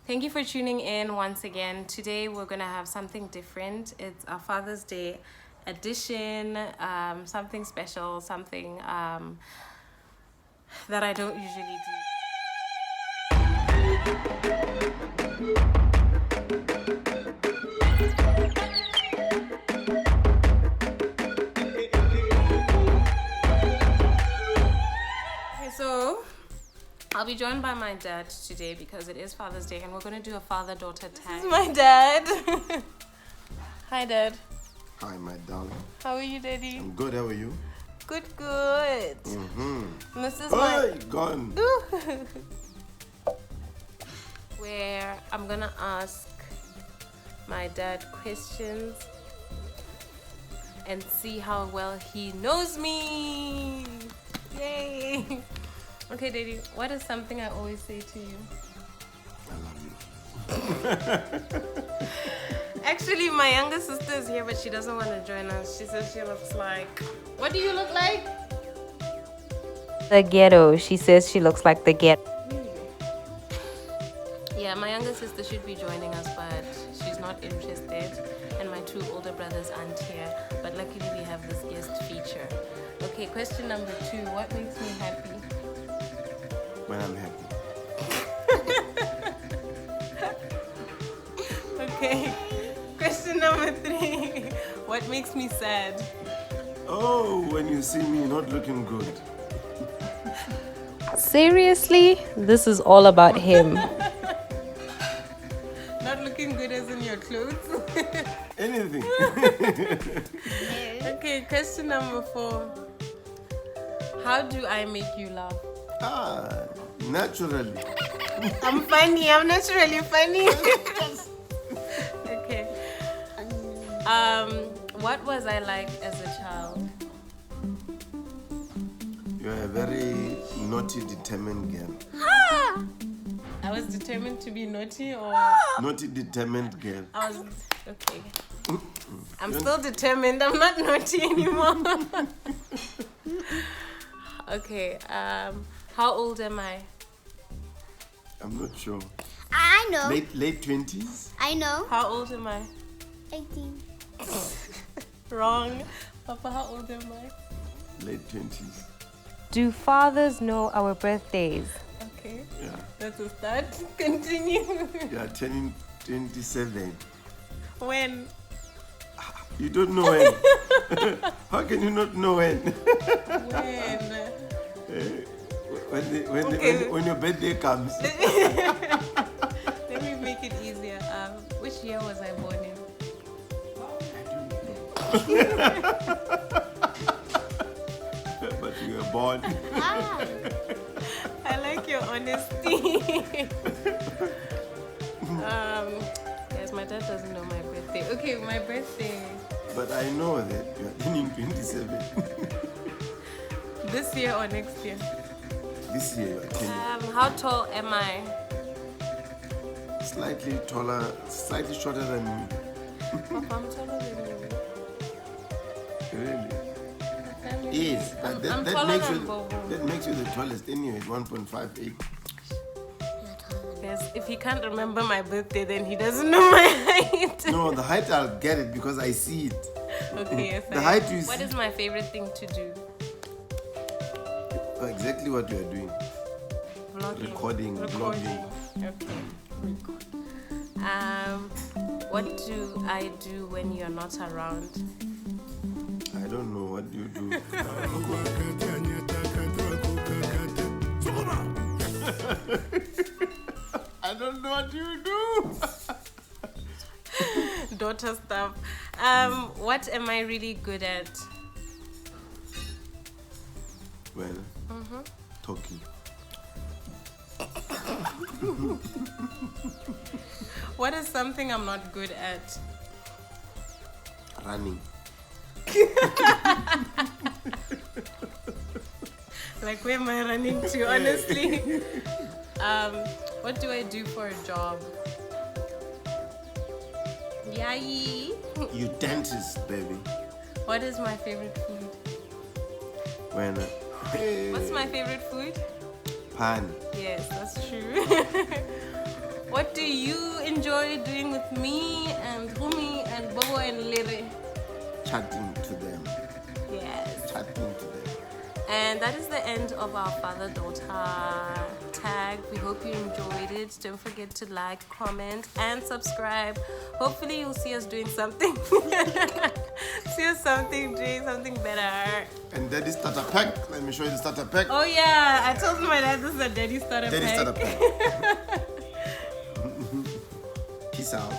Thank you for tuning in once again. Today we're gonna have something different. It's a Father's Day edition, something special, something that I don't usually do. Okay, so I'll be joined by my dad today because it is Father's Day and we're going to do a father-daughter tag. This is my dad. Hi, Dad. Hi, my darling. How are you, Daddy? I'm good. How are you? Good, good. This is gone. where I'm going to ask my dad questions and see how well he knows me. Yay. Okay, Daddy, what is something I always say to you? I love you. Actually, my younger sister is here, but she doesn't want to join us. She says she looks like... What do you look like? The ghetto. She says she looks like the ghetto. Yeah, my younger sister should be joining us, but she's not interested. And my two older brothers aren't here. But luckily, we have this guest feature. Okay, question number 2. What makes me happy? When I'm happy. Okay. Question number 3. What makes me sad? Oh, when you see me not looking good. Seriously? This is all about him. Not looking good as in your clothes? Anything. Okay, question number 4. How do I make you laugh? Naturally. I'm funny. I'm naturally funny. Okay. What was I like as a child? You're a very naughty, determined girl. I was determined to be naughty, or Naughty, determined girl. I was okay. I'm still determined. I'm not naughty anymore. Okay. How old am I? I'm not sure. I know. Late 20s? I know. How old am I? 18. Wrong. Papa, how old am I? Late 20s. Do fathers know our birthdays? Okay. Yeah. That's a start. Continue. You are turning 27. When? You don't know when. How can you not know when? When? When your birthday comes. Let me make it easier. Which year was I born in? But you were born. I like your honesty. Yes, my dad doesn't know my birthday. Okay, my birthday. But I know that you are turning 27. This year or next year? This year you are turning How tall am I? slightly taller, slightly shorter than me. Papa, I'm taller than you. Really? Family. Yes, but I'm that taller makes than you Bobo. that makes you the tallest anyway, 1.58. Yes, if he can't remember my birthday, then he doesn't know my height. No, the height I'll get it because I see it. Okay, yes. The height you What see. is my favorite thing to do? Exactly what you are doing. Vlogging. Recording, vlogging. Okay. What do I do when you're not around? I don't know what you do. I don't know what you do. Daughter stuff. What am I really good at? Well, talking. What is something I'm not good at? Running. Like, where am I running to, honestly? What do I do for a job? Yay! You dentist, baby. What is my favorite food? When What's my favorite food? pan. Yes, that's true. What do you enjoy doing with me and Rumi and Bobo and Lere? Chatting to them. Yes. Chatting to them. And that is the end of our father-daughter tag. We hope you enjoyed it. Don't forget to like, comment, and subscribe. Hopefully you'll see us doing something. See us doing something better. And daddy starter pack. Let me show you the starter pack. Oh yeah, I told my dad this is a daddy starter Daddy pack. starter pack. Peace out.